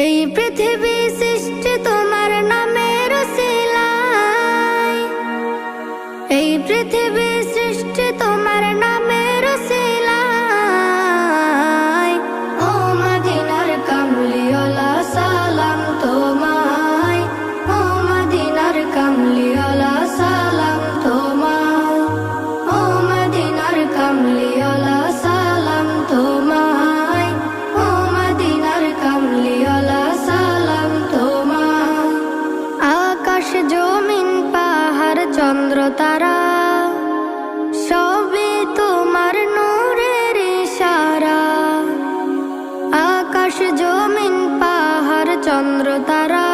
এই পৃথিবী সৃষ্টি তোমার নামের উসিলায়, এই পৃথিবী সৃষ্টি তোমার নামের উসিলায়। ও মদিনার কামলিওয়ালা সালাম তোমায়, ও মদিনার কামলিওয়ালা সালাম তোমায়, ও মদিনার কামলিওয়ালা সালাম তোমায়, ও মদিনার কামলিওয়ালা সালাম তোমায়। আকাশ জমিন পাহাড় চন্দ্র তারা সবই তোমার নূরের ইশারা। আকাশ জমিন পাহাড় চন্দ্র তারা